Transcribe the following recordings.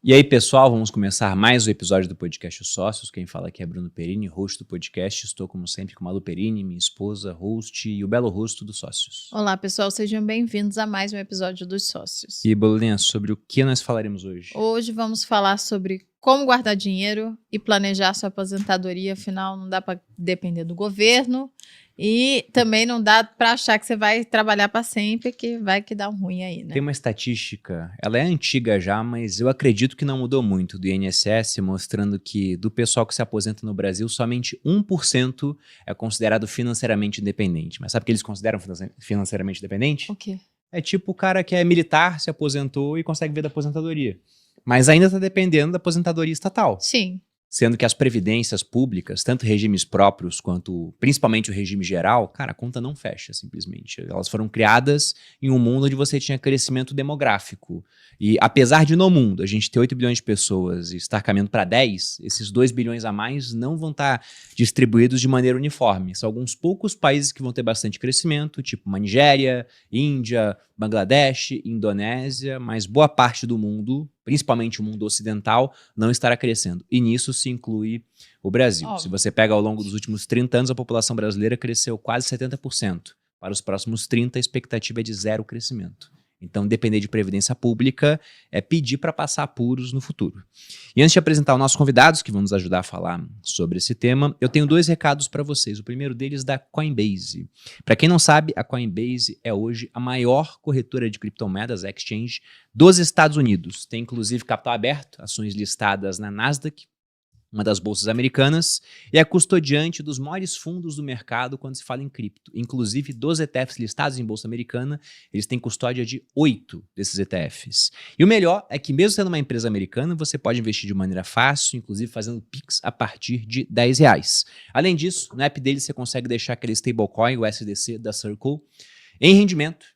E aí, pessoal, vamos começar mais um episódio do podcast Os Sócios. Quem fala aqui é Bruno Perini, host do podcast. Estou, como sempre, com a Malu Perini, minha esposa, host e o belo rosto dos Sócios. Olá, pessoal, sejam bem-vindos a mais um episódio dos Sócios. E, Bolinha, sobre o que nós falaremos hoje? Hoje vamos falar sobre como guardar dinheiro e planejar sua aposentadoria, afinal não dá para depender do governo e também não dá para achar que você vai trabalhar para sempre, que vai que dá um ruim aí, né? Tem uma estatística, ela é antiga já, mas eu acredito que não mudou muito, do INSS, mostrando que do pessoal que se aposenta no Brasil, somente 1% é considerado financeiramente independente. Mas sabe o que eles consideram financeiramente independente? O quê? É tipo o cara que é militar, se aposentou e consegue ver da aposentadoria. Mas ainda está dependendo da aposentadoria estatal. Sim. Sendo que as previdências públicas, tanto regimes próprios quanto principalmente o regime geral, cara, a conta não fecha simplesmente. Elas foram criadas em um mundo onde você tinha crescimento demográfico. E apesar de no mundo a gente ter 8 bilhões de pessoas e estar caminhando para 10, esses 2 bilhões a mais não vão estar distribuídos de maneira uniforme. São alguns poucos países que vão ter bastante crescimento, tipo uma Nigéria, Índia, Bangladesh, Indonésia, mas boa parte do mundo, principalmente o mundo ocidental, não estará crescendo. E nisso se inclui o Brasil. Se você pega ao longo dos últimos 30 anos, a população brasileira cresceu quase 70%. Para os próximos 30, a expectativa é de zero crescimento. Então, depender de previdência pública é pedir para passar apuros no futuro. E antes de apresentar os nossos convidados, que vão nos ajudar a falar sobre esse tema, eu tenho 2 recados para vocês. O primeiro deles da Coinbase. Para quem não sabe, a Coinbase é hoje a maior corretora de criptomoedas, exchange, dos Estados Unidos. Tem inclusive capital aberto, ações listadas na Nasdaq, uma das bolsas americanas, e é custodiante dos maiores fundos do mercado quando se fala em cripto. Inclusive, dos ETFs listados em bolsa americana, eles têm custódia de 8 desses ETFs. E o melhor é que, mesmo sendo uma empresa americana, você pode investir de maneira fácil, inclusive fazendo Pix a partir de R$10. Além disso, no app deles você consegue deixar aquele stablecoin, o SDC da Circle, em rendimento,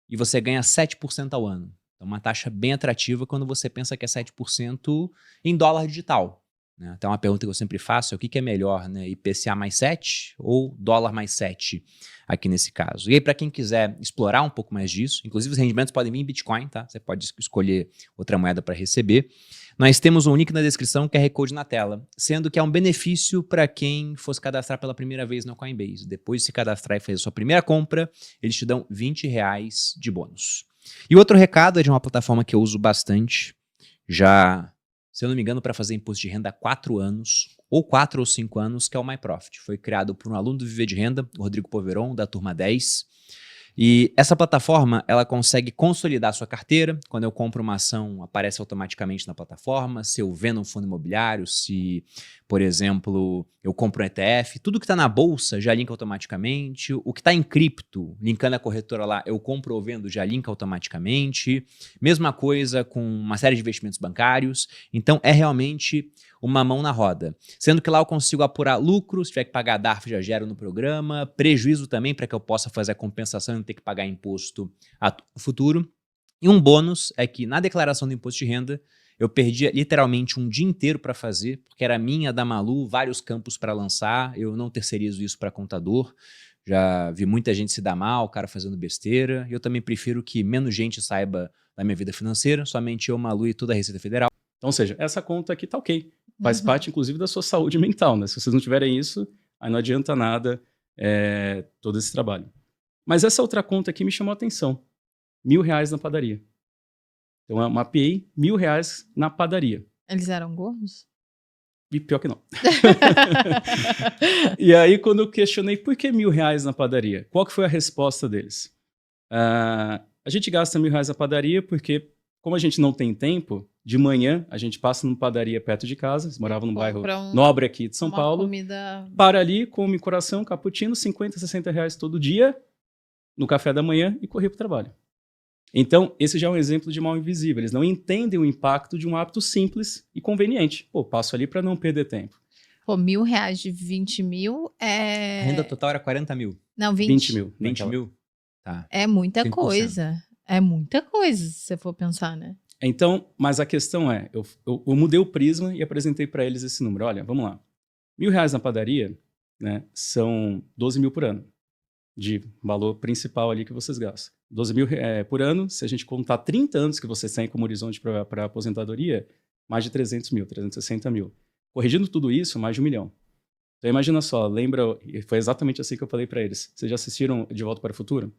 e você ganha 7% ao ano. Então, uma taxa bem atrativa quando você pensa que é 7% em dólar digital. Então, uma pergunta que eu sempre faço é o que é melhor, né? IPCA mais 7 ou dólar mais 7 aqui nesse caso. E aí, para quem quiser explorar um pouco mais disso, inclusive os rendimentos podem vir em Bitcoin, tá? Você pode escolher outra moeda para receber. Nós temos um link na descrição, QR Code na tela, sendo que é um benefício para quem fosse cadastrar pela primeira vez na Coinbase. Depois de se cadastrar e fazer a sua primeira compra, eles te dão R$20 de bônus. E outro recado é de uma plataforma que eu uso bastante, já, se eu não me engano, para fazer imposto de renda há 4 anos, ou 4 ou 5 anos, que é o MyProfit. Foi criado por um aluno do Viver de Renda, o Rodrigo Poveron, da turma 10. E essa plataforma, ela consegue consolidar a sua carteira. Quando eu compro uma ação, aparece automaticamente na plataforma. Se eu vendo um fundo imobiliário, se, por exemplo, eu compro um ETF, tudo que está na bolsa já linka automaticamente. O que está em cripto, linkando a corretora lá, eu compro ou vendo, já linka automaticamente. Mesma coisa com uma série de investimentos bancários. Então, é realmente uma mão na roda. Sendo que lá eu consigo apurar lucro, se tiver que pagar DARF já gero no programa, prejuízo também para que eu possa fazer a compensação e não ter que pagar imposto no futuro. E um bônus é que na declaração do imposto de renda eu perdia literalmente um dia inteiro para fazer, porque era minha, da Malu, vários campos para lançar, eu não terceirizo isso para contador. Já vi muita gente se dar mal, o cara fazendo besteira. Eu também prefiro que menos gente saiba da minha vida financeira, somente eu, Malu e toda a Receita Federal. Então, ou seja, essa conta aqui tá ok. Faz parte, inclusive, da sua saúde mental, né? Se vocês não tiverem isso, aí não adianta nada todo esse trabalho. Mas essa outra conta aqui me chamou a atenção. R$1.000 na padaria. Então, eu mapeei R$1.000 na padaria. Eles eram gordos? E pior que não. E aí, quando eu questionei por que R$1.000 na padaria, qual que foi a resposta deles? A gente gasta R$1.000 na padaria porque, como a gente não tem tempo, de manhã a gente passa numa padaria perto de casa, morava num bairro nobre aqui de São Paulo, para ali, come coração, cappuccino, R$50, R$60 todo dia, no café da manhã e correr para o trabalho. Então, esse já é um exemplo de mal invisível. Eles não entendem o impacto de um hábito simples e conveniente. Pô, passo ali para não perder tempo. Pô, R$1.000 de 20 mil é... A renda total era 40 mil. Não, 20 mil. 20 mil? Tá. É muita 5%. coisa. É muita coisa, se você for pensar, né? Então, mas a questão é, eu mudei o prisma e apresentei para eles esse número. Olha, vamos lá. R$1.000 na padaria, né, são 12 mil por ano de valor principal ali que vocês gastam. 12 mil por ano, se a gente contar 30 anos que vocês têm como horizonte para a aposentadoria, mais de 300 mil, 360 mil. Corrigindo tudo isso, mais de 1 milhão. Então imagina só, lembra, e foi exatamente assim que eu falei para eles. Vocês já assistiram De Volta para o Futuro?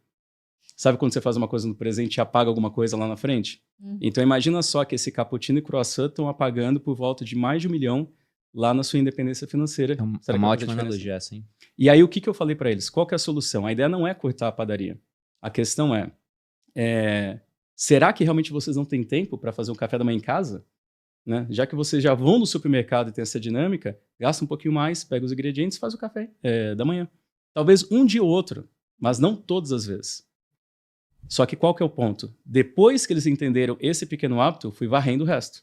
Sabe quando você faz uma coisa no presente e apaga alguma coisa lá na frente? Então imagina só que esse cappuccino e croissant estão apagando por volta de mais de 1 milhão lá na sua independência financeira. É uma Será que vai fazer ótima diferença? analogia essa, hein? E aí o que eu falei para eles? Qual que é a solução? A ideia não é cortar a padaria. A questão é será que realmente vocês não têm tempo para fazer um café da manhã em casa? Né? Já que vocês já vão no supermercado e tem essa dinâmica, gasta um pouquinho mais, pega os ingredientes e faz o café da manhã. Talvez um dia ou outro, mas não todas as vezes. Só que qual que é o ponto? Depois que eles entenderam esse pequeno hábito, fui varrendo o resto,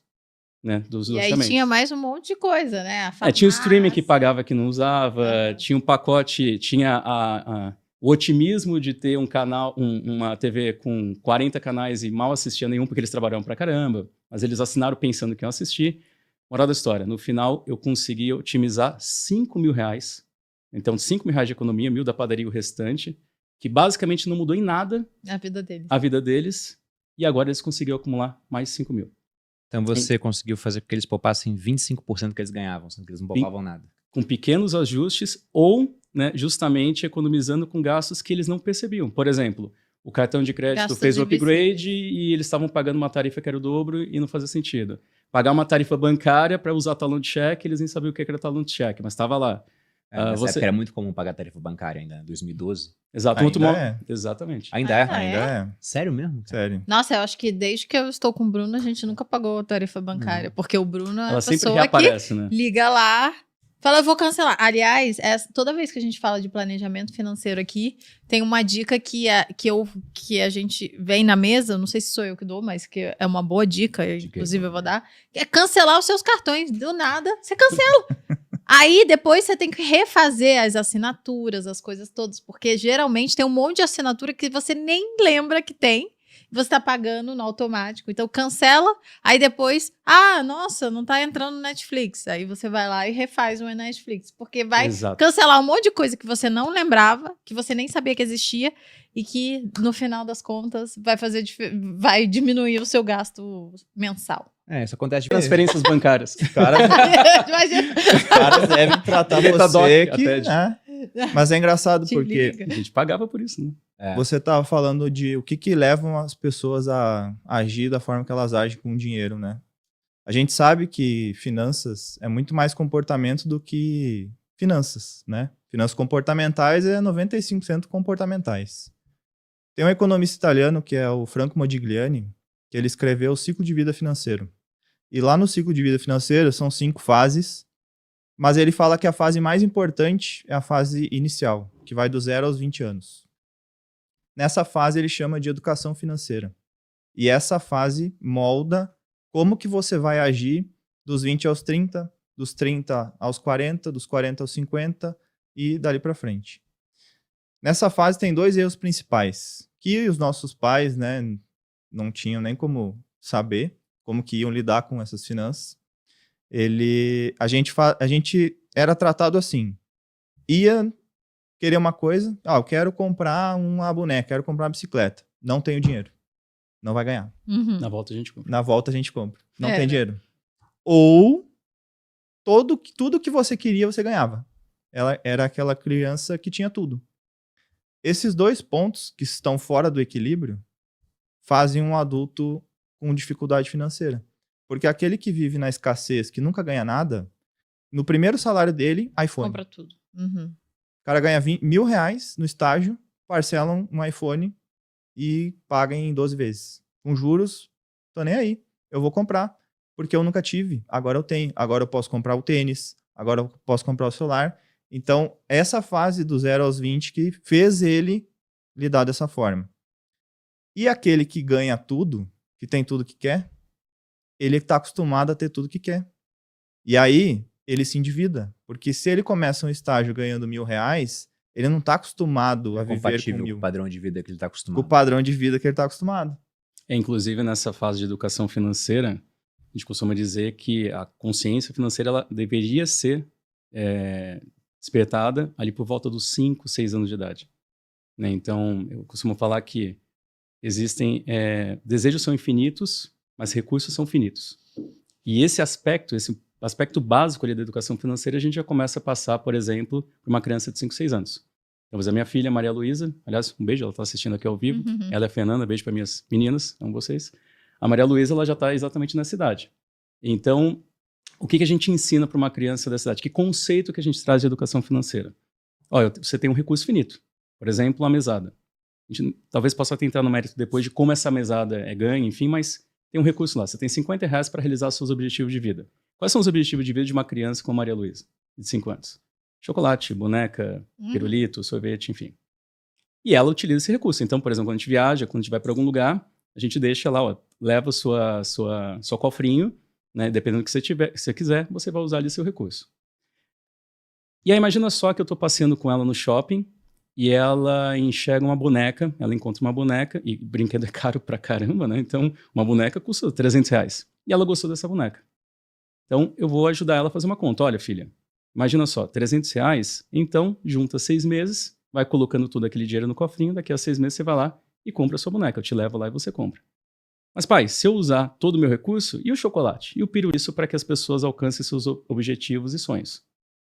né, dos E aí orçamentos. tinha mais um monte de coisa, né? Tinha o streaming que pagava que não usava, tinha um pacote, tinha o otimismo de ter um canal, uma TV com 40 canais e mal assistia nenhum porque eles trabalhavam pra caramba, mas eles assinaram pensando que iam assistir. Moral da história, no final eu consegui otimizar 5 mil reais, então 5 mil reais de economia, 1.000 da padaria e o restante, que basicamente não mudou em nada a vida deles, e agora eles conseguiram acumular mais 5 mil. Então você conseguiu fazer com que eles poupassem 25% que eles ganhavam, sendo que eles não poupavam nada. Com pequenos ajustes ou, né, justamente economizando com gastos que eles não percebiam. Por exemplo, o cartão de crédito Gastos fez o invisíveis. upgrade e eles estavam pagando uma tarifa que era o dobro e não fazia sentido. Pagar uma tarifa bancária para usar talão de cheque, eles nem sabiam o que era talão de cheque, mas estava lá. Nessa época era muito comum pagar tarifa bancária ainda, 2012. Exato. Exatamente. Ainda é? Ainda é. Sério mesmo? Sério. Nossa, eu acho que desde que eu estou com o Bruno, a gente nunca pagou tarifa bancária. Porque o Bruno é Ela a sempre pessoa reaparece, que né? liga lá, fala, eu vou cancelar. Aliás, toda vez que a gente fala de planejamento financeiro aqui, tem uma dica que a gente vem na mesa, não sei se sou eu que dou, mas que é uma boa dica, inclusive eu vou dar, que é cancelar os seus cartões. Do nada, você cancela. Aí, depois, você tem que refazer as assinaturas, as coisas todas, porque geralmente tem um monte de assinatura que você nem lembra que tem, e você tá pagando no automático. Então, cancela, aí depois, nossa, não tá entrando no Netflix. Aí você vai lá e refaz o Netflix, porque vai cancelar um monte de coisa que você não lembrava, que você nem sabia que existia, e que, no final das contas, vai diminuir o seu gasto mensal. Isso acontece de Transferências bancárias. Os caras devem tratar você que... né? Mas é engraçado porque... A gente pagava por isso, né? Você estava falando de o que levam as pessoas a agir da forma que elas agem com o dinheiro, né? A gente sabe que finanças é muito mais comportamento do que finanças, né? Finanças comportamentais é 95% comportamentais. Tem um economista italiano que é o Franco Modigliani, que ele escreveu o ciclo de vida financeiro. E lá no ciclo de vida financeiro são 5 fases, mas ele fala que a fase mais importante é a fase inicial, que vai do 0 aos 20 anos. Nessa fase ele chama de educação financeira. E essa fase molda como que você vai agir dos 20 aos 30, dos 30 aos 40, dos 40 aos 50 e dali para frente. Nessa fase tem 2 erros principais, que os nossos pais, né, não tinham nem como saber como que iam lidar com essas finanças. A gente era tratado assim. Ia querer uma coisa, eu quero comprar uma boneca, quero comprar uma bicicleta. Não tenho dinheiro. Não vai ganhar. Uhum. Na volta a gente compra. Na volta a gente compra. Não tem dinheiro. Ou tudo que você queria, você ganhava. Ela era aquela criança que tinha tudo. Esses 2 pontos que estão fora do equilíbrio fazem um adulto com dificuldade financeira. Porque aquele que vive na escassez, que nunca ganha nada, no primeiro salário dele, iPhone. Compra tudo. Uhum. O cara ganha R$1.000 no estágio, parcela um iPhone e paga em 12 vezes. Com juros, tô nem aí. Eu vou comprar, porque eu nunca tive. Agora eu tenho. Agora eu posso comprar o tênis. Agora eu posso comprar o celular. Então, essa fase do 0 aos 20 que fez ele lidar dessa forma. E aquele que ganha tudo, que tem tudo que quer, ele está acostumado a ter tudo que quer. E aí, ele se endivida. Porque se ele começa um estágio ganhando R$1.000, ele não está acostumado a viver com 1.000. Com o padrão de vida que ele está acostumado. Com o padrão de vida que ele está acostumado. Inclusive, nessa fase de educação financeira, a gente costuma dizer que a consciência financeira ela deveria ser despertada ali por volta dos 5, 6 anos de idade. Né? Então, eu costumo falar que desejos são infinitos, mas recursos são finitos. E esse aspecto básico ali da educação financeira, a gente já começa a passar, por exemplo, para uma criança de 5, 6 anos. Então, a minha filha, Maria Luísa, aliás, um beijo, ela está assistindo aqui ao vivo. Ela é a Fernanda, beijo para minhas meninas, amo vocês. A Maria Luísa, ela já está exatamente nessa idade. Então, o que a gente ensina para uma criança dessa idade? Que conceito que a gente traz de educação financeira? Olha, você tem um recurso finito. Por exemplo, a mesada. A gente talvez possa tentar no mérito depois de como essa mesada é ganha, enfim, mas tem um recurso lá. Você tem R$50 para realizar seus objetivos de vida. Quais são os objetivos de vida de uma criança como a Maria Luísa, de 5 anos? Chocolate, boneca, pirulito, sorvete, enfim. E ela utiliza esse recurso. Então, por exemplo, quando a gente viaja, quando a gente vai para algum lugar, a gente deixa lá, ó, leva o seu cofrinho, né? Dependendo do que você quiser, você vai usar ali seu recurso. E aí imagina só que eu estou passeando com ela no shopping e ela enxerga uma boneca, ela encontra uma boneca, e brinquedo é caro pra caramba, né? Então, uma boneca custa R$300. E ela gostou dessa boneca. Então, eu vou ajudar ela a fazer uma conta. Olha, filha, imagina só, R$300, então, junta 6 meses, vai colocando todo aquele dinheiro no cofrinho, daqui a 6 meses você vai lá e compra a sua boneca. Eu te levo lá e você compra. Mas, pai, se eu usar todo o meu recurso, e o chocolate? E o pirulito para que as pessoas alcancem seus objetivos e sonhos?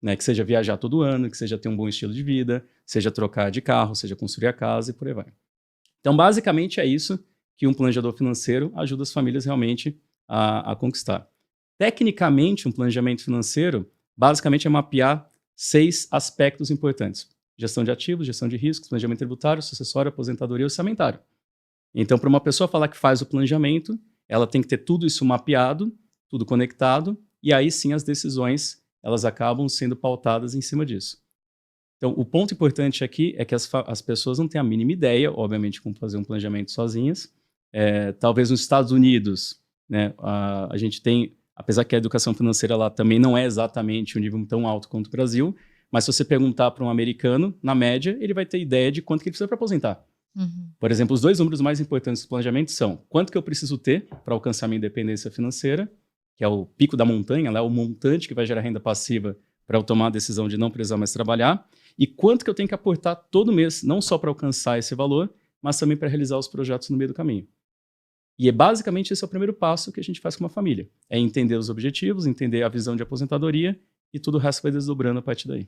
Né? Que seja viajar todo ano, que seja ter um bom estilo de vida, seja trocar de carro, seja construir a casa e por aí vai. Então, basicamente, é isso que um planejador financeiro ajuda as famílias realmente a conquistar. Tecnicamente, um planejamento financeiro, basicamente, é mapear 6 aspectos importantes. Gestão de ativos, gestão de riscos, planejamento tributário, sucessório, aposentadoria e orçamentário. Então, para uma pessoa falar que faz o planejamento, ela tem que ter tudo isso mapeado, tudo conectado, e aí sim as decisões elas acabam sendo pautadas em cima disso. Então, o ponto importante aqui é que as pessoas não têm a mínima ideia, obviamente, como fazer um planejamento sozinhas. Talvez nos Estados Unidos, né, a gente tem, apesar que a educação financeira lá também não é exatamente um nível tão alto quanto o Brasil, mas se você perguntar para um americano, na média, ele vai ter ideia de quanto que ele precisa para aposentar. Por exemplo, os 2 números mais importantes do planejamento são quanto que eu preciso ter para alcançar minha independência financeira, que é o pico da montanha, lá é o montante que vai gerar renda passiva para eu tomar a decisão de não precisar mais trabalhar, e quanto que eu tenho que aportar todo mês, não só para alcançar esse valor, mas também para realizar os projetos no meio do caminho. E basicamente esse é o primeiro passo que a gente faz com uma família, é entender os objetivos, entender a visão de aposentadoria, e tudo o resto vai desdobrando a partir daí.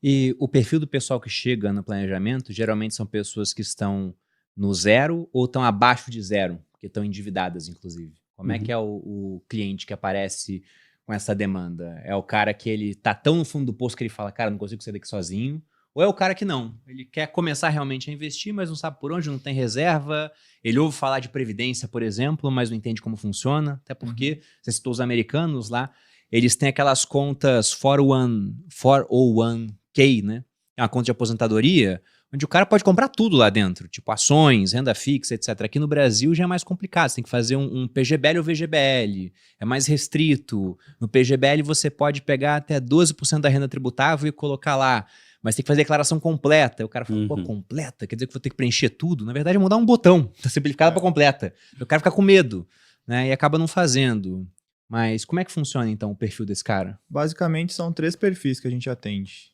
E o perfil do pessoal que chega no planejamento, geralmente são pessoas que estão no 0 ou estão abaixo de 0, porque estão endividadas, inclusive. Como é que é o cliente que aparece com essa demanda? É o cara que ele tá tão no fundo do poço que ele fala, cara, não consigo sair daqui sozinho? Ou é o cara que não? Ele quer começar realmente a investir, mas não sabe por onde, não tem reserva. Ele ouve falar de previdência, por exemplo, mas não entende como funciona. Até porque, você citou os americanos lá, eles têm aquelas contas 401k, né? É uma conta de aposentadoria, onde o cara pode comprar tudo lá dentro, tipo ações, renda fixa, etc. Aqui no Brasil já é mais complicado, você tem que fazer um PGBL ou VGBL, é mais restrito. No PGBL você pode pegar até 12% da renda tributável e colocar lá, mas tem que fazer declaração completa. O cara fala, pô, completa? Quer dizer que eu vou ter que preencher tudo? Na verdade é mudar um botão, tá simplificado para completa. O cara fica com medo, né, e acaba não fazendo. Mas como é que funciona então o perfil desse cara? Basicamente são 3 perfis que a gente atende.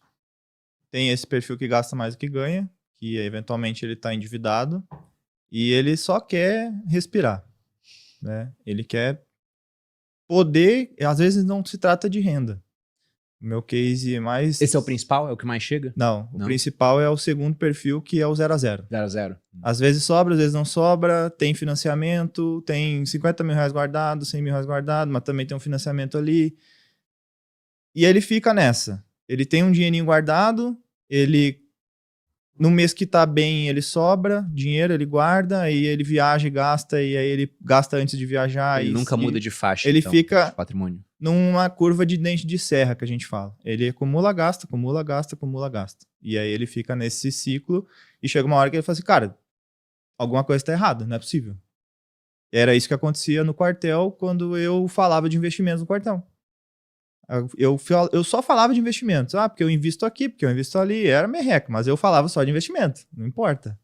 Tem esse perfil que gasta mais do que ganha, que eventualmente ele está endividado e ele só quer respirar, né? Ele quer poder, às vezes não se trata de renda. O meu case mais... Esse é o principal? É o que mais chega? Não, o principal é o segundo perfil, que é o 0 a 0. 0 a 0. Às vezes sobra, às vezes não sobra, tem financiamento, tem R$50 mil guardado, R$100 mil guardado, mas também tem um financiamento ali. E ele fica nessa. Ele tem um dinheirinho guardado, ele, no mês que tá bem, ele sobra dinheiro, ele guarda, aí ele viaja e gasta, e aí ele gasta antes de viajar. Ele nunca muda de faixa, ele então, fica de patrimônio. Numa curva de dente de serra, que a gente fala. Ele acumula, gasta, acumula, gasta, acumula, gasta. E aí ele fica nesse ciclo, e chega uma hora que ele fala assim, cara, alguma coisa tá errada, não é possível. Era isso que acontecia no quartel, quando eu falava de investimentos no quartel. Eu só falava de investimentos. Porque eu invisto aqui, porque eu invisto ali. Era merreca, mas eu falava só de investimento. Não importa.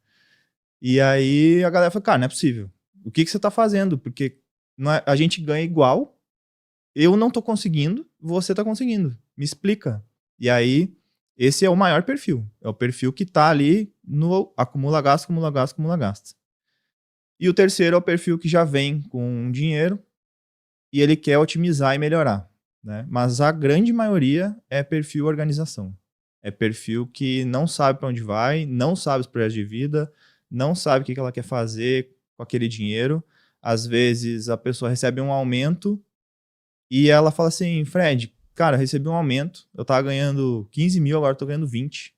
E aí a galera falou, cara, não é possível. O que você tá fazendo? Porque a gente ganha igual. Eu não tô conseguindo, você tá conseguindo. Me explica. E aí, esse é o maior perfil. É o perfil que tá ali no acumula, gasta, acumula, gasta, acumula, gasta. E o terceiro é o perfil que já vem com dinheiro, e ele quer otimizar e melhorar, né? Mas a grande maioria é perfil organização. É perfil que não sabe para onde vai, não sabe os projetos de vida, não sabe o que ela quer fazer com aquele dinheiro. Às vezes a pessoa recebe um aumento e ela fala assim, Fred, cara, eu recebi um aumento, eu tava ganhando 15 mil, agora eu tô ganhando 20.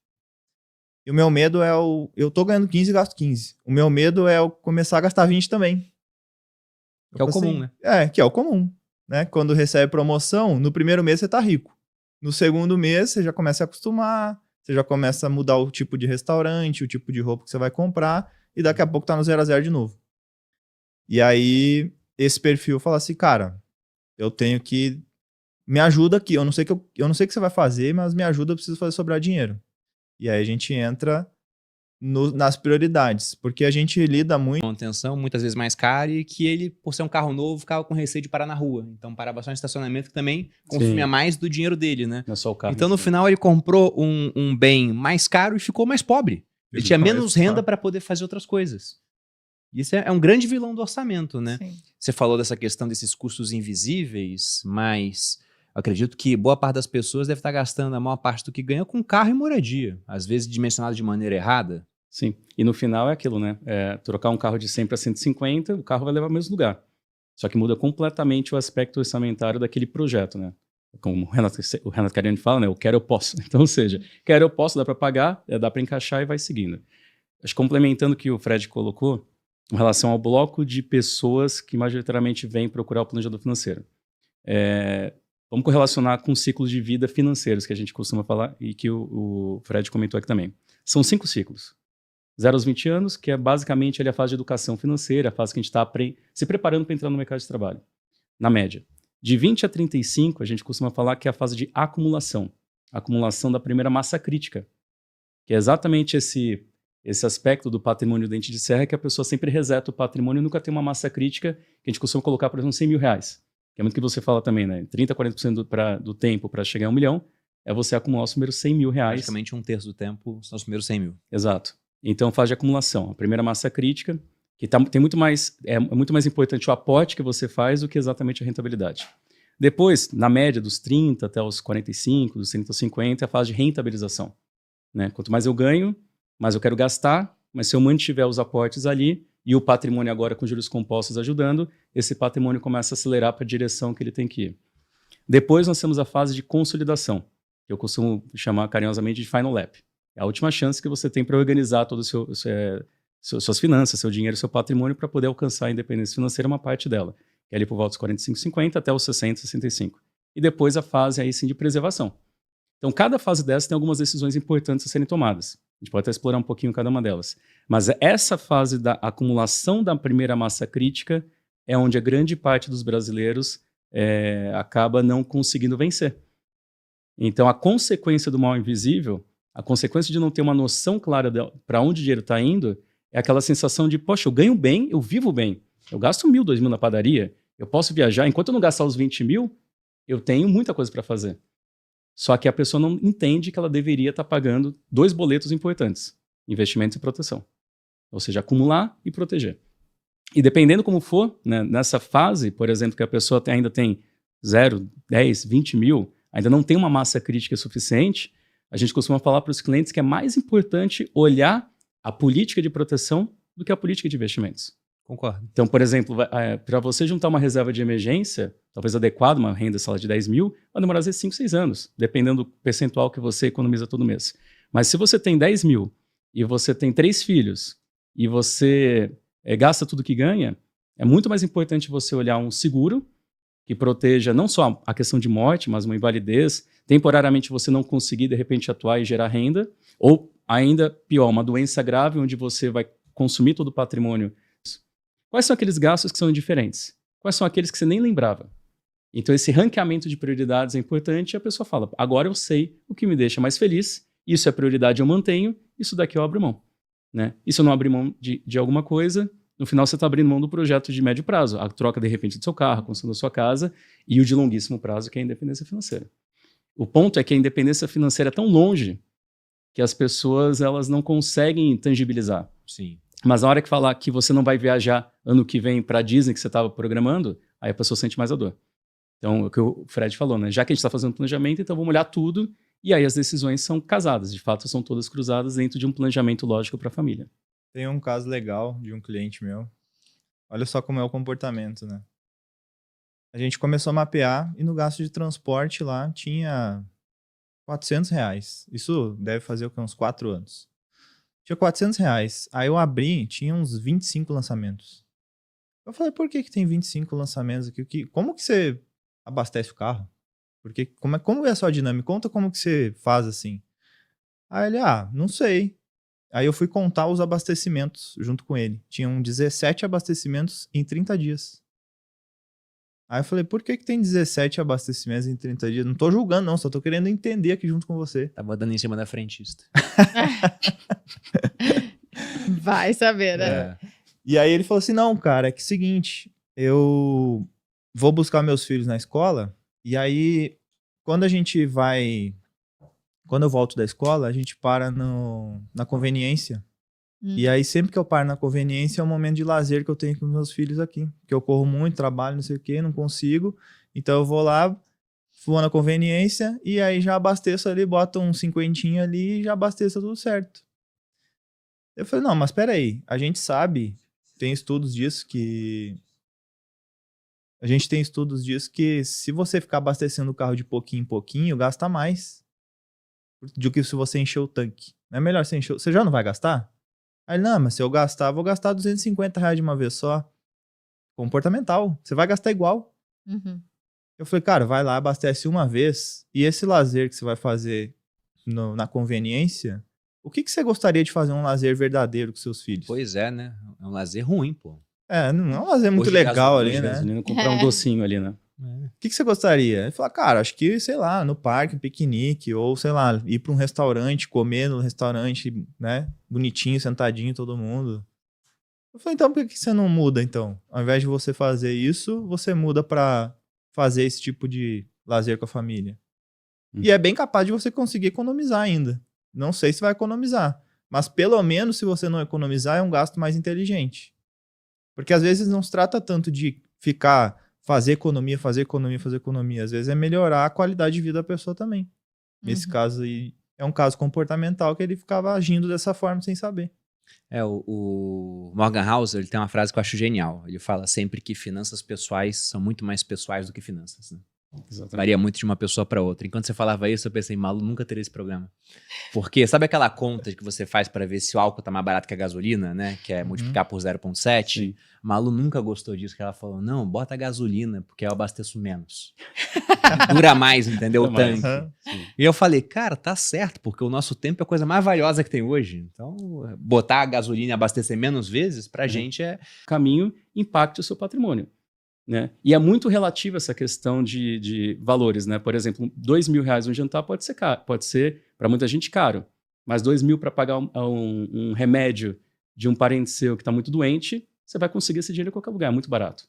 E o meu medo é eu tô ganhando 15 e gasto 15. O meu medo é eu começar a gastar 20 também. Que é o comum, né? Que é o comum, né? Quando recebe promoção, no primeiro mês você tá rico. No segundo mês você já começa a acostumar, você já começa a mudar o tipo de restaurante, o tipo de roupa que você vai comprar, e daqui a pouco tá no 0 a 0 de novo. E aí, esse perfil fala assim, cara, eu tenho que... Me ajuda aqui, eu não sei o que você vai fazer, mas me ajuda, eu preciso fazer sobrar dinheiro. E aí a gente entra nas prioridades, porque a gente lida muito... Manutenção, muitas vezes mais cara, e que ele, por ser um carro novo, ficava com receio de parar na rua. Então parava só em estacionamento, que também consumia mais do dinheiro dele, né? Não é só o carro. Então no final ele comprou um bem mais caro e ficou mais pobre. Ele tinha menos renda para poder fazer outras coisas. Isso é um grande vilão do orçamento, né? Sim. Você falou dessa questão desses custos invisíveis, mas acredito que boa parte das pessoas deve estar gastando a maior parte do que ganha com carro e moradia. Às vezes dimensionado de maneira errada. Sim, e no final é aquilo, né? Trocar um carro de 100 para 150, o carro vai levar ao mesmo lugar. Só que muda completamente o aspecto orçamentário daquele projeto, né? Como o Renato Cariani fala, né? Eu quero, eu posso. Então, ou seja, quero, eu posso, dá para pagar, dá para encaixar e vai seguindo. Acho que complementando o que o Fred colocou, em relação ao bloco de pessoas que majoritariamente vêm procurar o planejador financeiro. Vamos correlacionar com ciclos de vida financeiros que a gente costuma falar e que o Fred comentou aqui também. São 5 ciclos. 0 aos 20 anos, que é basicamente ali a fase de educação financeira, a fase que a gente está se preparando para entrar no mercado de trabalho, na média. De 20 a 35, a gente costuma falar que é a fase de acumulação. A acumulação da primeira massa crítica, que é exatamente esse aspecto do patrimônio dente de serra, que a pessoa sempre reseta o patrimônio e nunca tem uma massa crítica, que a gente costuma colocar, por exemplo, 100 mil reais. Que é muito que você fala também, né? 30% a 40% do tempo para chegar a 1 milhão, é você acumular os primeiros 100 mil reais. Praticamente 1/3 do tempo são os primeiros 100 mil. Exato. Então, fase de acumulação. A primeira massa crítica, que tem muito mais, é muito mais importante o aporte que você faz do que exatamente a rentabilidade. Depois, na média, dos 30 até os 45, dos 30 aos 50, é a fase de rentabilização. Né? Quanto mais eu ganho, mais eu quero gastar, mas se eu mantiver os aportes ali e o patrimônio agora com juros compostos ajudando, esse patrimônio começa a acelerar para a direção que ele tem que ir. Depois, nós temos a fase de consolidação, que eu costumo chamar carinhosamente de final lap. É a última chance que você tem para organizar todas suas finanças, seu dinheiro, seu patrimônio para poder alcançar a independência financeira, uma parte dela. Que é ali por volta dos 45, 50 até os 60, 65. E depois a fase aí sim de preservação. Então cada fase dessa tem algumas decisões importantes a serem tomadas. A gente pode até explorar um pouquinho cada uma delas. Mas essa fase da acumulação da primeira massa crítica é onde a grande parte dos brasileiros acaba não conseguindo vencer. Então a consequência do mal invisível, a consequência de não ter uma noção clara para onde o dinheiro está indo, é aquela sensação de, poxa, eu ganho bem, eu vivo bem. Eu gasto 1.000, 2.000 na padaria, eu posso viajar. Enquanto eu não gastar os 20 mil, eu tenho muita coisa para fazer. Só que a pessoa não entende que ela deveria estar pagando 2 boletos importantes, investimentos e proteção. Ou seja, acumular e proteger. E dependendo como for, né, nessa fase, por exemplo, que a pessoa ainda tem 0, 10, 20 mil, ainda não tem uma massa crítica suficiente, a gente costuma falar para os clientes que é mais importante olhar a política de proteção do que a política de investimentos. Concordo. Então, por exemplo, para você juntar uma reserva de emergência, talvez adequada, uma renda sala de 10 mil, vai demorar às vezes 5, 6 anos, dependendo do percentual que você economiza todo mês. Mas se você tem 10 mil e você tem 3 filhos e você gasta tudo que ganha, é muito mais importante você olhar um seguro que proteja não só a questão de morte, mas uma invalidez, temporariamente você não conseguir, de repente, atuar e gerar renda, ou ainda pior, uma doença grave onde você vai consumir todo o patrimônio. Quais são aqueles gastos que são indiferentes? Quais são aqueles que você nem lembrava? Então, esse ranqueamento de prioridades é importante e a pessoa fala, agora eu sei o que me deixa mais feliz, isso é prioridade, eu mantenho, isso daqui eu abro mão. Né? E se eu não abrir mão de alguma coisa, no final você está abrindo mão do projeto de médio prazo, a troca, de repente, do seu carro, a construção da sua casa, e o de longuíssimo prazo, que é a independência financeira. O ponto é que a independência financeira é tão longe que as pessoas elas não conseguem tangibilizar. Sim. Mas na hora que falar que você não vai viajar ano que vem para a Disney, que você estava programando, aí a pessoa sente mais a dor. Então, é o que o Fred falou, né? Já que a gente está fazendo planejamento, então vamos olhar tudo, e aí as decisões são casadas, de fato são todas cruzadas dentro de um planejamento lógico para a família. Tem um caso legal de um cliente meu. Olha só como é o comportamento, né? A gente começou a mapear e no gasto de transporte lá tinha R$ 400. Isso deve fazer uns 4 anos. Tinha R$ 400. Aí eu abri, tinha uns 25 lançamentos. Eu falei, por que tem 25 lançamentos aqui? Como que você abastece o carro? Porque como é a sua dinâmica? Conta como que você faz assim. Aí ele, não sei. Aí eu fui contar os abastecimentos junto com ele. Tinham 17 abastecimentos em 30 dias. Aí eu falei, por que tem 17 abastecimentos em 30 dias? Não tô julgando não, só tô querendo entender aqui junto com você. Tava dando em cima da frentista. Vai saber, né? É. E aí ele falou assim, não, cara, é que é o seguinte, eu vou buscar meus filhos na escola, e aí quando eu volto da escola, a gente para na conveniência. E aí sempre que eu paro na conveniência é um momento de lazer que eu tenho com meus filhos aqui. Porque eu corro muito, trabalho, não sei o quê, não consigo. Então eu vou lá, vou na conveniência e aí já abasteço ali, boto um 50 ali e já abasteço tudo certo. Eu falei, não, mas peraí, a gente sabe, tem estudos disso que... A gente tem estudos disso que se você ficar abastecendo o carro de pouquinho em pouquinho, gasta mais do que se você encher o tanque. Não é melhor você encher... Você já não vai gastar? Aí, não, mas se eu gastar, vou gastar R$ 250 de uma vez só. Comportamental. Você vai gastar igual. Uhum. Eu falei, cara, vai lá, abastece uma vez. E esse lazer que você vai fazer na conveniência, o que você gostaria de fazer um lazer verdadeiro com seus filhos? Pois é, né? É um lazer ruim, pô. Não é um lazer muito Hoje de legal gasolina, ali, né? Gasolina, comprar um docinho ali, né? O que você gostaria? Ele falou, cara, acho que, sei lá, no parque, piquenique, ou, sei lá, ir para um restaurante, comer no restaurante, né, bonitinho, sentadinho, todo mundo. Eu falei, então por que você não muda, então? Ao invés de você fazer isso, você muda para fazer esse tipo de lazer com a família. E é bem capaz de você conseguir economizar ainda. Não sei se vai economizar, mas pelo menos se você não economizar, é um gasto mais inteligente. Porque às vezes não se trata tanto de fazer economia. Às vezes é melhorar a qualidade de vida da pessoa também. Nesse caso aí, é um caso comportamental que ele ficava agindo dessa forma sem saber. O Morgan Housel, ele tem uma frase que eu acho genial. Ele fala sempre que finanças pessoais são muito mais pessoais do que finanças, né? Exatamente. Varia muito de uma pessoa para outra. Enquanto você falava isso, eu pensei, Malu nunca teria esse programa. Porque sabe aquela conta que você faz para ver se o álcool tá mais barato que a gasolina, né? Que é multiplicar por 0,7? Sim. Malu nunca gostou disso, que ela falou, não, bota a gasolina, porque eu abasteço menos. Dura mais, entendeu? O Dura mais. tanque. E eu falei, cara, tá certo, porque o nosso tempo é a coisa mais valiosa que tem hoje. Então, botar a gasolina e abastecer menos vezes, pra gente é... Caminho impacte o seu patrimônio. Né? E é muito relativo essa questão de valores, né? Por exemplo, R$2.000 um jantar pode ser para muita gente caro, mas R$2.000 para pagar um remédio de um parente seu que está muito doente, você vai conseguir esse dinheiro em qualquer lugar, é muito barato.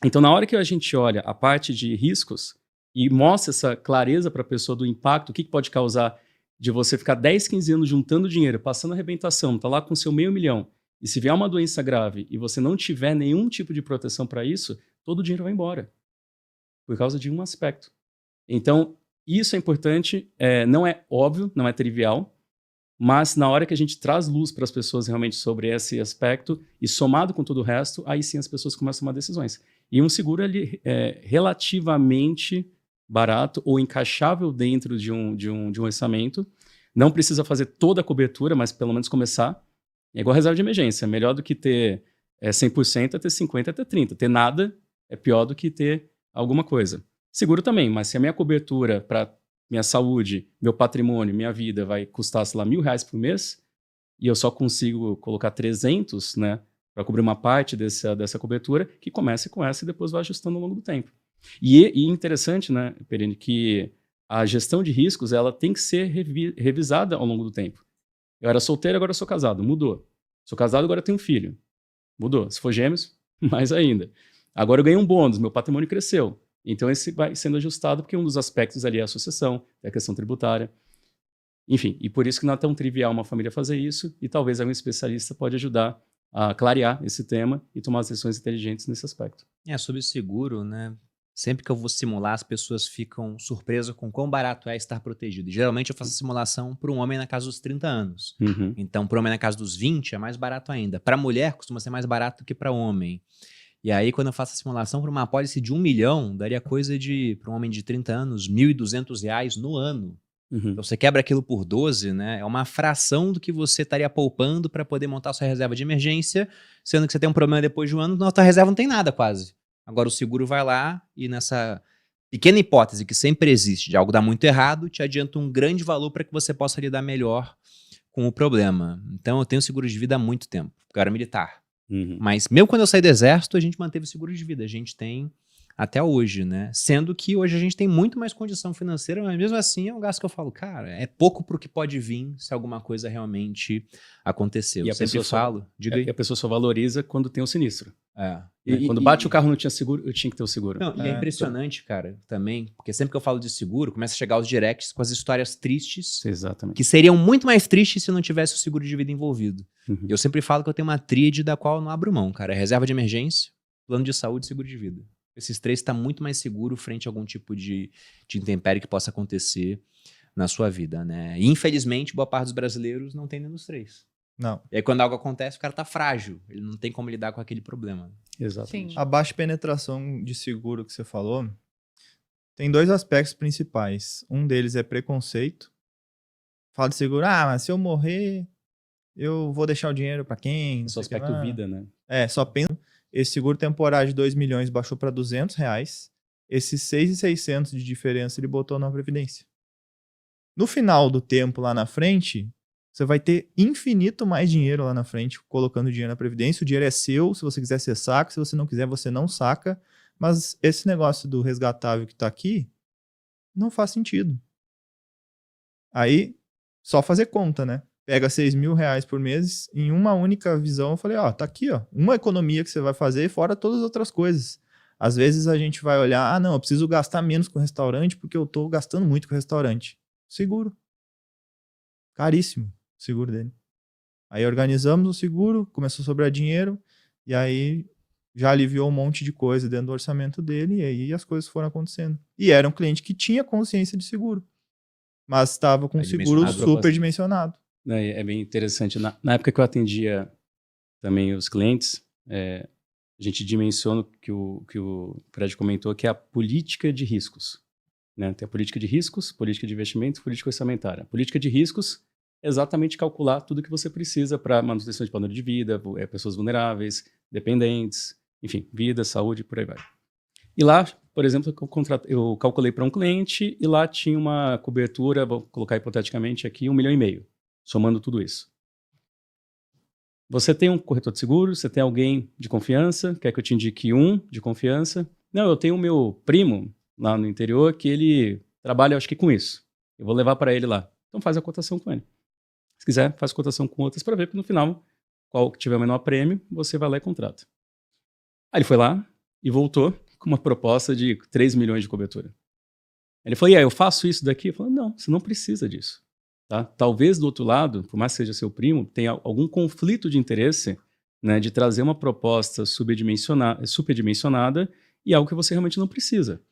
Então, na hora que a gente olha a parte de riscos e mostra essa clareza para a pessoa do impacto, o que pode causar de você ficar 10, 15 anos juntando dinheiro, passando arrebentação, tá lá com seu R$500 mil, e se vier uma doença grave e você não tiver nenhum tipo de proteção para isso, todo o dinheiro vai embora, por causa de um aspecto. Então, isso é importante, não é óbvio, não é trivial, mas na hora que a gente traz luz para as pessoas realmente sobre esse aspecto, e somado com todo o resto, aí sim as pessoas começam a tomar decisões. E um seguro é relativamente barato ou encaixável dentro de um orçamento, não precisa fazer toda a cobertura, mas pelo menos começar. É igual a reserva de emergência, melhor do que ter 100%, é ter 50%, é ter 30%. Ter nada é pior do que ter alguma coisa. Seguro também, mas se a minha cobertura para minha saúde, meu patrimônio, minha vida vai custar, sei lá, R$1.000 por mês, e eu só consigo colocar 300, né, para cobrir uma parte dessa cobertura, que comece com essa e depois vai ajustando ao longo do tempo. E interessante, né, Perini, que a gestão de riscos ela tem que ser revisada ao longo do tempo. Eu era solteiro, agora eu sou casado, mudou. Sou casado, agora tenho um filho. Mudou. Se for gêmeos, mais ainda. Agora eu ganhei um bônus, meu patrimônio cresceu. Então esse vai sendo ajustado porque um dos aspectos ali é a sucessão, é a questão tributária. Enfim, e por isso que não é tão trivial uma família fazer isso e talvez algum especialista pode ajudar a clarear esse tema e tomar as decisões inteligentes nesse aspecto. Sobre o seguro, né? Sempre que eu vou simular, as pessoas ficam surpresas com quão barato é estar protegido. E, geralmente eu faço a simulação para um homem na casa dos 30 anos. Uhum. Então, para um homem na casa dos 20 é mais barato ainda. Para mulher costuma ser mais barato do que para homem. E aí, quando eu faço a simulação para uma apólice de 1 milhão, daria coisa de, para um homem de 30 anos, R$ 1.200 no ano. Uhum. Então, você quebra aquilo por 12, né? É uma fração do que você estaria poupando para poder montar sua reserva de emergência, sendo que você tem um problema depois de um ano, na sua reserva não tem nada quase. Agora o seguro vai lá e nessa pequena hipótese que sempre existe de algo dar muito errado, te adianta um grande valor para que você possa lidar melhor com o problema. Então eu tenho seguro de vida há muito tempo, porque eu era militar. Uhum. Mas mesmo quando eu saí do exército, a gente manteve o seguro de vida. A gente tem até hoje, né? Sendo que hoje a gente tem muito mais condição financeira, mas mesmo assim é um gasto que eu falo, cara, é pouco pro que pode vir se alguma coisa realmente acontecer. E Eu a sempre pessoa só- falo, diga aí. E a pessoa só valoriza quando tem o sinistro. É. Né? Quando bate o carro não tinha seguro, eu tinha que ter o seguro. Não, e é impressionante, cara, também, porque sempre que eu falo de seguro, começa a chegar os directs com as histórias tristes, Exatamente. que seriam muito mais tristes se não tivesse o seguro de vida envolvido. Uhum. Eu sempre falo que eu tenho uma tríade da qual eu não abro mão, cara. É reserva de emergência, plano de saúde e seguro de vida. Esses três está muito mais seguro frente a algum tipo de intempérie que possa acontecer na sua vida, né? E, infelizmente, boa parte dos brasileiros não tem nenhum dos três. Não. E aí, quando algo acontece, o cara tá frágil. Ele não tem como lidar com aquele problema. Exatamente. Sim. A baixa penetração de seguro que você falou tem dois aspectos principais. Um deles é preconceito. Fala de seguro, mas se eu morrer, eu vou deixar o dinheiro pra quem? Esse aspecto vida, né? Só pensa. Esse seguro temporário de 2 milhões baixou para R$200. Esses 6.600 de diferença ele botou na Previdência. No final do tempo lá na frente, você vai ter infinito mais dinheiro lá na frente colocando dinheiro na Previdência. O dinheiro é seu, se você quiser você saca, se você não quiser você não saca. Mas esse negócio do resgatável que tá aqui não faz sentido. Aí, só fazer conta, né? Pega R$6.000 por mês, em uma única visão eu falei, tá aqui, uma economia que você vai fazer fora todas as outras coisas. Às vezes a gente vai olhar, não, eu preciso gastar menos com o restaurante porque eu tô gastando muito com o restaurante. Seguro. Caríssimo o seguro dele. Aí organizamos o seguro, começou a sobrar dinheiro, e aí já aliviou um monte de coisa dentro do orçamento dele, e aí as coisas foram acontecendo. E era um cliente que tinha consciência de seguro, mas estava com o seguro superdimensionado. É bem interessante. Na época que eu atendia também os clientes, a gente dimensiona que o Fred comentou, que é a política de riscos. Né? Tem a política de riscos, política de investimento, política orçamentária. A política de riscos é exatamente calcular tudo que você precisa para manutenção de padrão de vida, pessoas vulneráveis, dependentes, enfim, vida, saúde, por aí vai. E lá, por exemplo, eu calculei para um cliente e lá tinha uma cobertura, vou colocar hipoteticamente aqui, 1,5 milhão. Somando tudo isso. Você tem um corretor de seguro, você tem alguém de confiança, quer que eu te indique um de confiança? Não, eu tenho o meu primo lá no interior que ele trabalha, acho que com isso. Eu vou levar para ele lá. Então faz a cotação com ele. Se quiser, faz cotação com outras para ver, porque no final, qual que tiver o menor prêmio, você vai lá e contrata. Aí ele foi lá e voltou com uma proposta de 3 milhões de cobertura. Ele falou, eu faço isso daqui? Eu falei, não, você não precisa disso. Tá? Talvez do outro lado, por mais que seja seu primo, tenha algum conflito de interesse, né, de trazer uma proposta superdimensionada e algo que você realmente não precisa.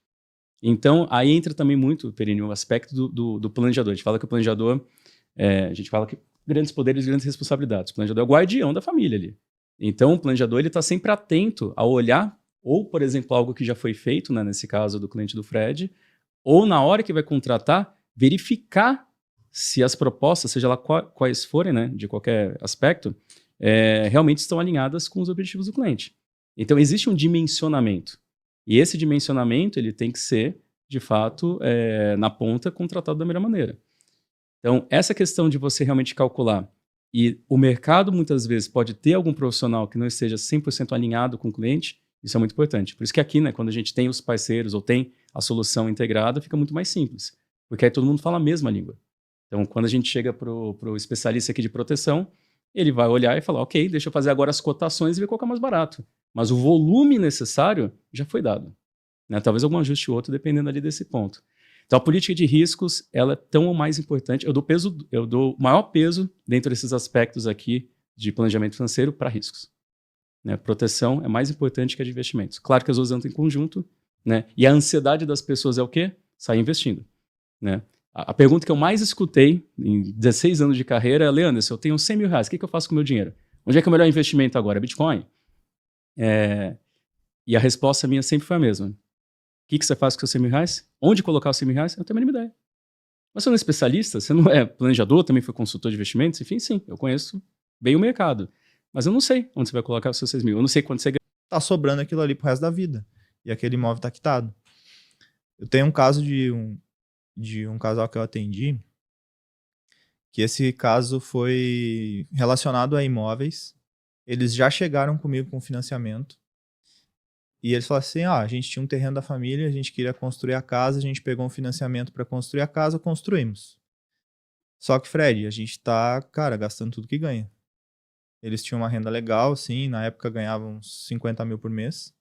Então, aí entra também muito, Perini, o aspecto do planejador. A gente fala que o planejador, a gente fala que grandes poderes e grandes responsabilidades. O planejador é o guardião da família ali. Então, o planejador está sempre atento a olhar, ou, por exemplo, algo que já foi feito, né, nesse caso do cliente do Fred, ou na hora que vai contratar, verificar se as propostas, seja lá quais forem, né, de qualquer aspecto, realmente estão alinhadas com os objetivos do cliente. Então, existe um dimensionamento. E esse dimensionamento ele tem que ser, de fato, na ponta, contratado da melhor maneira. Então, essa questão de você realmente calcular, e o mercado, muitas vezes, pode ter algum profissional que não esteja 100% alinhado com o cliente, isso é muito importante. Por isso que aqui, né, quando a gente tem os parceiros ou tem a solução integrada, fica muito mais simples. Porque aí todo mundo fala a mesma língua. Então, quando a gente chega para o especialista aqui de proteção, ele vai olhar e falar, ok, deixa eu fazer agora as cotações e ver qual que é mais barato. Mas o volume necessário já foi dado. Né? Talvez algum ajuste ou outro, dependendo ali desse ponto. Então, a política de riscos, ela é tão ou mais importante. Eu dou maior peso dentro desses aspectos aqui de planejamento financeiro para riscos. Né? Proteção é mais importante que a de investimentos. Claro que as duas andam em conjunto, né? E a ansiedade das pessoas é o quê? Sair investindo. Né? A pergunta que eu mais escutei em 16 anos de carreira é: Leandro, se eu tenho 100 mil reais, o que eu faço com o meu dinheiro? Onde é que é o melhor investimento agora? É Bitcoin? E a resposta minha sempre foi a mesma. O que você faz com os 100 mil reais? Onde colocar os 100 mil reais? Eu não tenho a mínima ideia. Mas você não é especialista? Você não é planejador? Também foi consultor de investimentos? Enfim, sim, eu conheço bem o mercado. Mas eu não sei onde você vai colocar os seus 6 mil. Eu não sei quanto você ganha. Tá sobrando aquilo ali pro resto da vida. E aquele imóvel tá quitado. Eu tenho um caso de um casal que eu atendi, que esse caso foi relacionado a imóveis. Eles já chegaram comigo com financiamento. E eles falaram assim, a gente tinha um terreno da família, a gente queria construir a casa, a gente pegou um financiamento para construir a casa, construímos. Só que, Fred, a gente tá, cara, gastando tudo que ganha. Eles tinham uma renda legal, assim, na época ganhavam uns 50 mil por mês.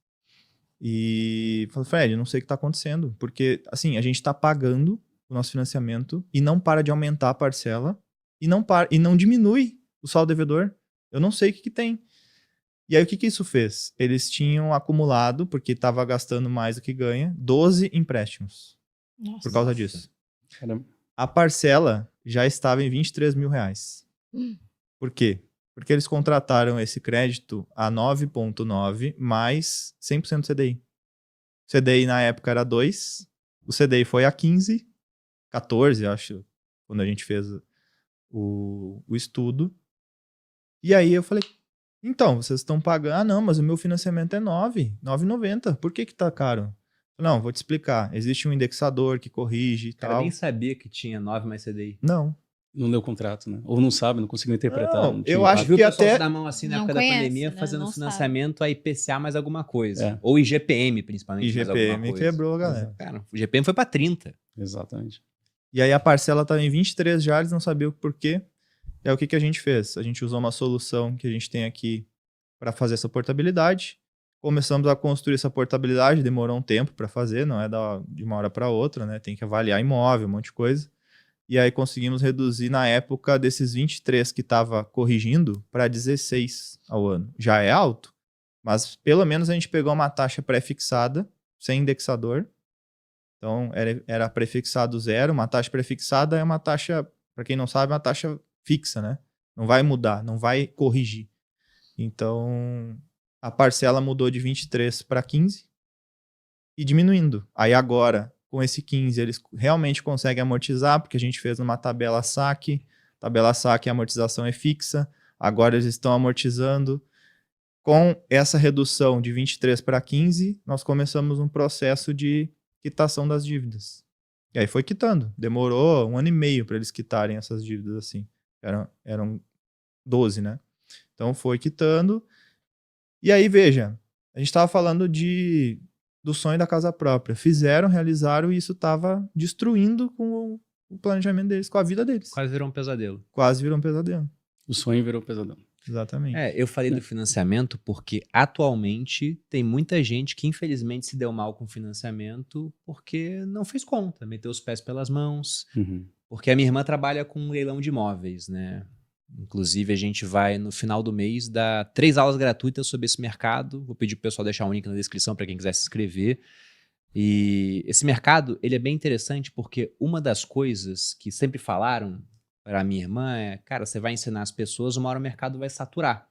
E falei, Fred, não sei o que tá acontecendo, porque, assim, a gente tá pagando o nosso financiamento e não para de aumentar a parcela e não diminui o saldo devedor. Eu não sei o que tem. E aí, o que isso fez? Eles tinham acumulado, porque estava gastando mais do que ganha, 12 empréstimos. Nossa. Por causa disso. Caramba. A parcela já estava em 23 mil reais. Por quê? Porque eles contrataram esse crédito a 9,9 mais 100% CDI. O CDI na época era 2, o CDI foi a 15, 14, acho, quando a gente fez o estudo. E aí eu falei, então, vocês estão pagando... Ah, não, mas o meu financiamento é 9,90. Por que tá caro? Não, vou te explicar. Existe um indexador que corrige e O cara tal. nem sabia que tinha 9 mais CDI. Não. Não leu o contrato, né? Ou não sabe, não conseguiu interpretar. Não, Não tinha eu acho Viu que o pessoal até... se dar mão assim na Não época conhece, da pandemia, né? fazendo Não financiamento a IPCA mais alguma coisa. É. Ou IGPM, principalmente, mais alguma IGPM coisa. quebrou a galera. Cara, o IGPM foi pra 30. Exatamente. E aí a parcela estava em 23 já, eles não sabiam o porquê. E aí o que a gente fez? A gente usou uma solução que a gente tem aqui para fazer essa portabilidade. Começamos a construir essa portabilidade, demorou um tempo para fazer, não é de uma hora para outra, né? Tem que avaliar imóvel, um monte de coisa. E aí conseguimos reduzir, na época, desses 23 que estava corrigindo para 16 ao ano. Já é alto, mas pelo menos a gente pegou uma taxa pré-fixada, sem indexador. Então, era prefixado 0. Uma taxa prefixada é uma taxa, para quem não sabe, é uma taxa fixa, né? Não vai mudar, não vai corrigir. Então, a parcela mudou de 23 para 15 e diminuindo. Aí agora, com esse 15, eles realmente conseguem amortizar, porque a gente fez numa tabela saque. Tabela saque, a amortização é fixa. Agora eles estão amortizando. Com essa redução de 23 para 15, nós começamos um processo de quitação das dívidas. E aí foi quitando. Demorou 1 ano e meio para eles quitarem essas dívidas assim. Eram 12, né? Então foi quitando. E aí, veja, a gente estava falando do sonho da casa própria. Fizeram, realizaram e isso estava destruindo com o planejamento deles, com a vida deles. Quase virou um pesadelo. Quase virou um pesadelo. O sonho virou pesadelo. Exatamente. Eu falei do financiamento porque atualmente tem muita gente que infelizmente se deu mal com financiamento porque não fez conta, meteu os pés pelas mãos. Porque a minha irmã trabalha com um leilão de imóveis, né? Inclusive, a gente vai, no final do mês, dar 3 aulas gratuitas sobre esse mercado. Vou pedir pro pessoal deixar um link na descrição para quem quiser se inscrever. E esse mercado, ele é bem interessante porque uma das coisas que sempre falaram para a minha irmã é, cara, você vai ensinar as pessoas, uma hora o mercado vai saturar.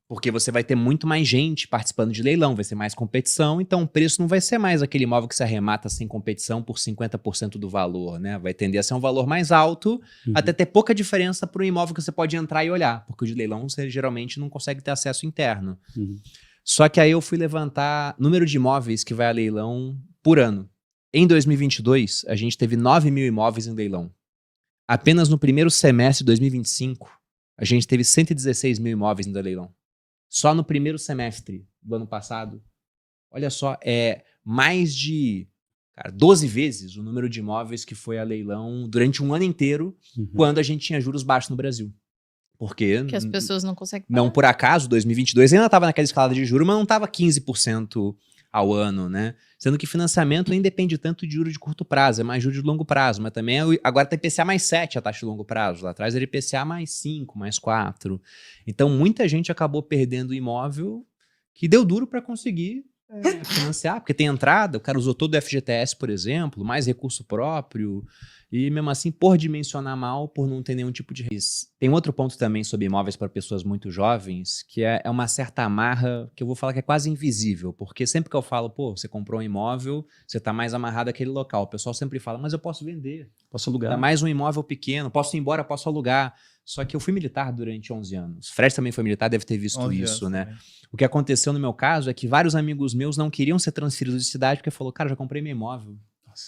Porque você vai ter muito mais gente participando de leilão, vai ser mais competição, então o preço não vai ser mais aquele imóvel que se arremata sem competição por 50% do valor, né? Vai tender a ser um valor mais alto, até ter pouca diferença para um imóvel que você pode entrar e olhar, porque o de leilão você geralmente não consegue ter acesso interno. Só que aí eu fui levantar número de imóveis que vai a leilão por ano. Em 2022, a gente teve 9 mil imóveis em leilão. Apenas no primeiro semestre de 2025, a gente teve 116 mil imóveis no leilão. Só no primeiro semestre do ano passado, olha só, é mais de 12 vezes o número de imóveis que foi a leilão durante um ano inteiro, quando a gente tinha juros baixos no Brasil. Porque Que as pessoas não conseguem pagar. não por acaso, 2022 ainda estava naquela escalada de juros, mas não estava 15% ao ano, né? Sendo que financiamento nem depende tanto de juros de curto prazo, é mais juros de longo prazo, mas também agora tá IPCA mais 7 a taxa de longo prazo, lá atrás era IPCA mais 5, mais 4. Então muita gente acabou perdendo o imóvel que deu duro para conseguir financiar, porque tem entrada, o cara usou todo o FGTS, por exemplo, mais recurso próprio, e mesmo assim, por dimensionar mal, por não ter nenhum tipo de risco. Tem outro ponto também sobre imóveis para pessoas muito jovens, que é uma certa amarra, que eu vou falar que é quase invisível, porque sempre que eu falo, pô, você comprou um imóvel, você tá mais amarrado àquele local, o pessoal sempre fala, mas eu posso vender, Posso alugar. ainda mais um imóvel pequeno, posso ir embora, posso alugar. Só que eu fui militar durante 11 anos. Fred também foi militar, deve ter visto 11 isso, anos né? também. O que aconteceu no meu caso é que vários amigos meus não queriam ser transferidos de cidade porque falou, cara, já comprei meu imóvel,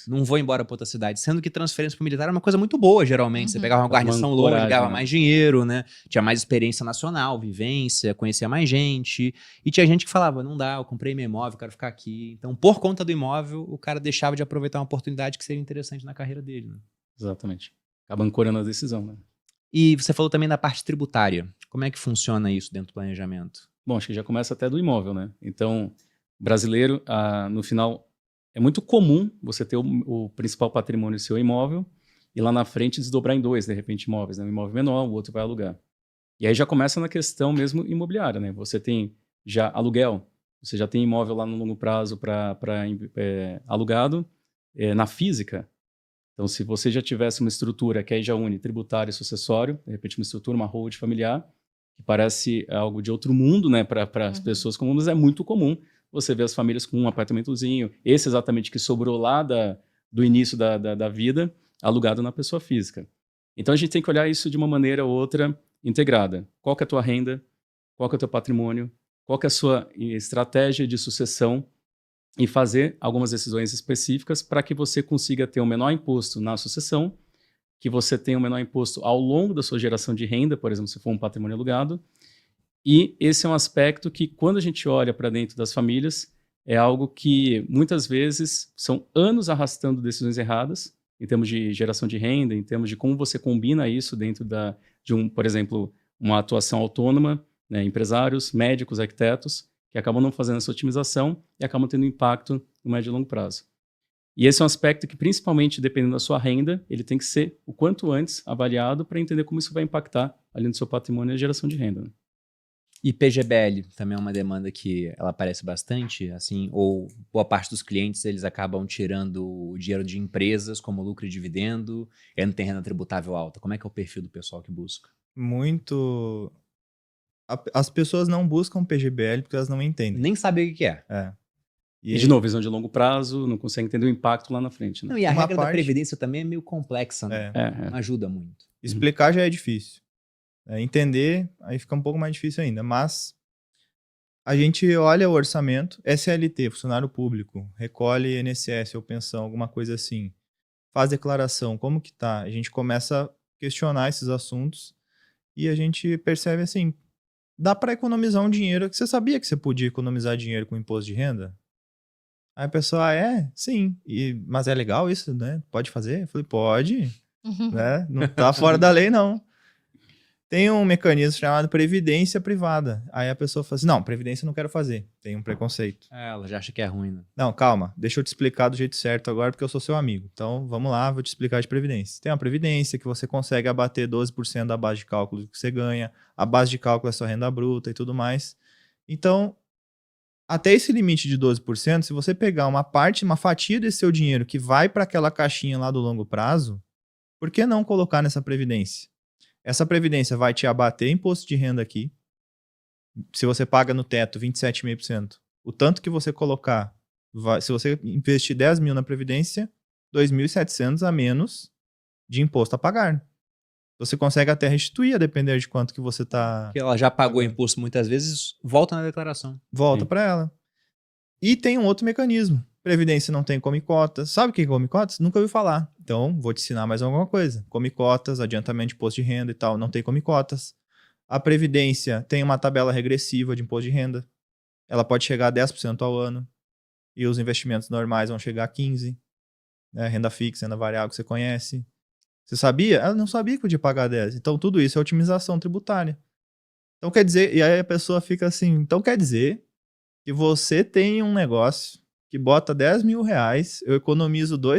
não vou embora para outra cidade. Sendo que transferência para militar era uma coisa muito boa, geralmente. Você pegava uma guarnição longe, ancoragem, ganhava né? mais dinheiro, né? Tinha mais experiência nacional, vivência, conhecia mais gente. E tinha gente que falava, não dá, eu comprei meu imóvel, quero ficar aqui. Então, por conta do imóvel, o cara deixava de aproveitar uma oportunidade que seria interessante na carreira dele, né? Exatamente. Acaba ancorando a decisão, né? E você falou também da parte tributária. Como é que funciona isso dentro do planejamento? Bom, acho que já começa até do imóvel, né? Então, brasileiro, no final, é muito comum você ter o principal patrimônio seu imóvel e lá na frente desdobrar em dois, de repente, imóveis, né? Um imóvel menor, o outro vai alugar. E aí já começa na questão mesmo imobiliária, né? Você tem já aluguel, você já tem imóvel lá no longo prazo para alugado, na física. Então, se você já tivesse uma estrutura que aí já une tributário e sucessório, de repente uma estrutura, uma hold familiar, que parece algo de outro mundo, né, para as pessoas comuns, é muito comum você ver as famílias com um apartamentozinho, esse exatamente que sobrou lá do início da vida, alugado na pessoa física. Então, a gente tem que olhar isso de uma maneira ou outra integrada. Qual que é a tua renda? Qual que é o teu patrimônio? Qual que é a sua estratégia de sucessão? E fazer algumas decisões específicas para que você consiga ter um menor imposto na sucessão, que você tenha um menor imposto ao longo da sua geração de renda, por exemplo, se for um patrimônio alugado. E esse é um aspecto que, quando a gente olha para dentro das famílias, é algo que muitas vezes são anos arrastando decisões erradas, em termos de geração de renda, em termos de como você combina isso dentro por exemplo, uma atuação autônoma, né, empresários, médicos, arquitetos, que acabam não fazendo essa otimização e acabam tendo impacto no médio e longo prazo. E esse é um aspecto que, principalmente dependendo da sua renda, ele tem que ser o quanto antes avaliado para entender como isso vai impactar ali no seu patrimônio e a geração de renda, né? E PGBL também é uma demanda que ela aparece bastante, assim, ou boa parte dos clientes eles acabam tirando o dinheiro de empresas como lucro e dividendo, e não tem renda tributável alta. Como é que é o perfil do pessoal que busca? Muito. As pessoas não buscam PGBL porque elas não entendem. Nem sabe o que é. É. E, de novo, visão de longo prazo, não consegue entender o impacto lá na frente, né? Não, e a Uma regra da parte- Previdência também é meio complexa, né? Não ajuda muito. Explicar já é difícil. Entender, aí fica um pouco mais difícil ainda. Mas a gente olha o orçamento, SLT, funcionário público, recolhe INSS ou pensão, alguma coisa assim. Faz declaração, como que tá? A gente começa a questionar esses assuntos e a gente percebe assim, dá para economizar um dinheiro. Você sabia que você podia economizar dinheiro com imposto de renda? Aí a pessoa, sim. Mas é legal isso, né? Pode fazer? Eu falei, pode, né? Não tá fora da lei, não. Tem um mecanismo chamado previdência privada. Aí a pessoa fala assim, não, previdência eu não quero fazer. Tem um preconceito. Ela já acha que é ruim, né? Não, calma. Deixa eu te explicar do jeito certo agora, porque eu sou seu amigo. Então, vamos lá, vou te explicar de previdência. Tem uma previdência que você consegue abater 12% da base de cálculo que você ganha. A base de cálculo é sua renda bruta e tudo mais. Então, até esse limite de 12%, se você pegar uma fatia desse seu dinheiro que vai para aquela caixinha lá do longo prazo, por que não colocar nessa previdência? Essa previdência vai te abater imposto de renda aqui. Se você paga no teto 27,5%, o tanto que você colocar, se você investir 10 mil na previdência, 2.700 a menos de imposto a pagar. Você consegue até restituir, a depender de quanto que você está... Porque ela já pagou imposto muitas vezes, volta na declaração. Volta para ela. E tem um outro mecanismo. Previdência não tem come cotas. Sabe o que é come cotas? Nunca ouviu falar. Então, vou te ensinar mais alguma coisa. Come cotas, adiantamento de imposto de renda e tal, não tem come cotas. A Previdência tem uma tabela regressiva de imposto de renda. Ela pode chegar a 10% ao ano. E os investimentos normais vão chegar a 15%. Né? Renda fixa, renda variável que você conhece. Você sabia? Ela não sabia que podia pagar 10%. Então, tudo isso é otimização tributária. Então, quer dizer... E aí a pessoa fica assim... Então, quer dizer que você tem um negócio que bota 10 mil reais, eu economizo 2